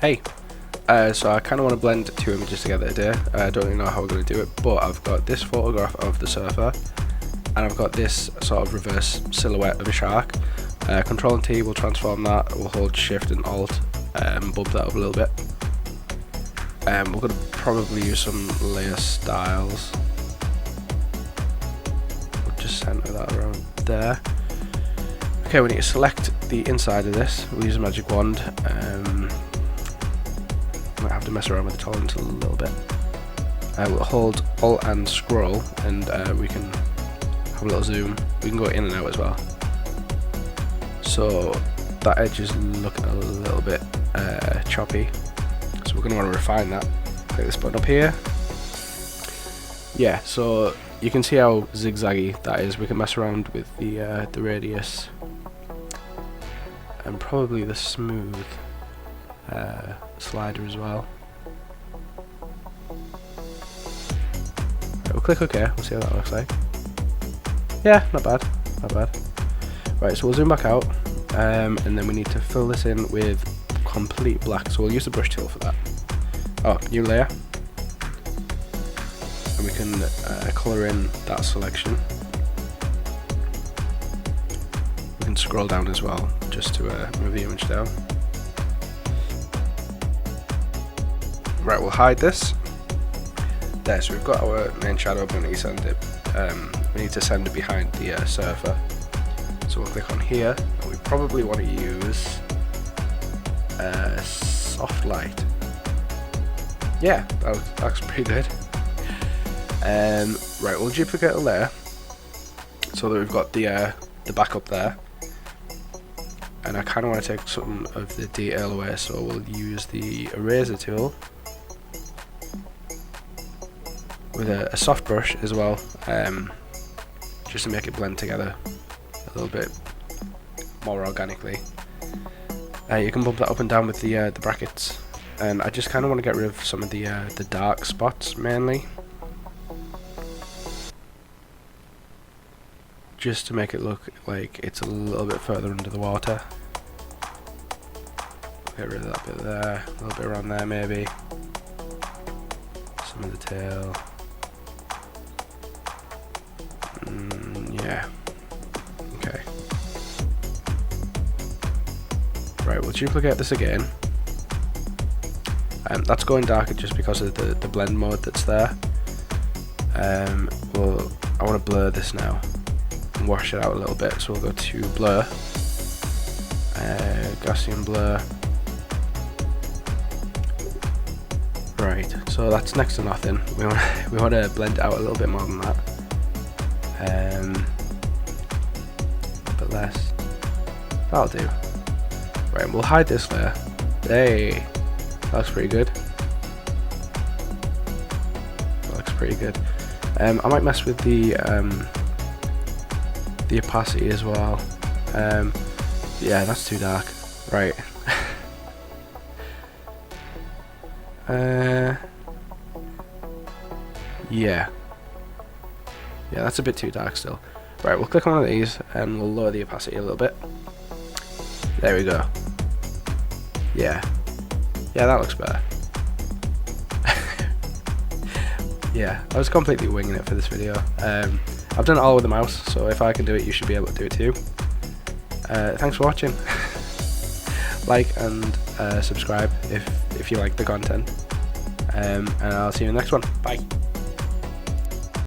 Hey, so I kind of want to blend two images together today. I don't really know how we're going to do it, but I've got this photograph of the surfer, and I've got this sort of reverse silhouette of a shark. Control and T will transform that. We'll hold Shift and Alt, bump that up a little bit. We're going to probably use some layer styles. We'll just center that around there. Okay, we need to select the inside of this. We'll use a magic wand. Might have to mess around with the tolerance a little bit. We'll hold Alt and scroll, and we can have a little zoom. We can go in and out as well. So that edge is looking a little bit choppy, so we're going to want to refine that. Click this button up here. Yeah, so you can see how zigzaggy that is. We can mess around with the radius and probably the smooth slider as well. Right, we'll click OK. We'll see how that looks like. Yeah, not bad, not bad. Right, so we'll zoom back out, and then we need to fill this in with complete black. So we'll use the brush tool for that. Oh, new layer, and we can colour in that selection. We can scroll down as well, just to move the image down. Right, we'll hide this. There, so we've got our main shadow, but we need to send it. We need to send it behind the surfer. So we'll click on here, and we probably want to use soft light. Yeah, that looks pretty good. Right, we'll duplicate a layer so that we've got the backup there. And I kind of want to take some of the detail away, so we'll use the eraser tool with a soft brush as well, just to make it blend together a little bit more organically. You can bump that up and down with the brackets, and I just kind of want to get rid of some of the dark spots mainly, just to make it look like it's a little bit further under the water. Get rid of that bit there, a little bit around there maybe, some of the tail. Yeah. Okay. Right, we'll duplicate this again. That's going darker just because of the blend mode that's there. I want to blur this now and wash it out a little bit, so we'll go to blur, gaussian blur. Right, so that's next to nothing. We want to blend it out a little bit more than that. A bit less. That'll do. Right, and we'll hide this layer. Hey, that looks pretty good. That looks pretty good. I might mess with the opacity as well. Yeah, that's too dark. Right. Yeah. Yeah, that's a bit too dark still. Right, we'll click on one of these and we'll lower the opacity a little bit. There we go. Yeah. Yeah, that looks better. Yeah, I was completely winging it for this video. I've done it all with the mouse, so if I can do it, you should be able to do it too. Thanks for watching. Like and subscribe if you like the content. And I'll see you in the next one. Bye.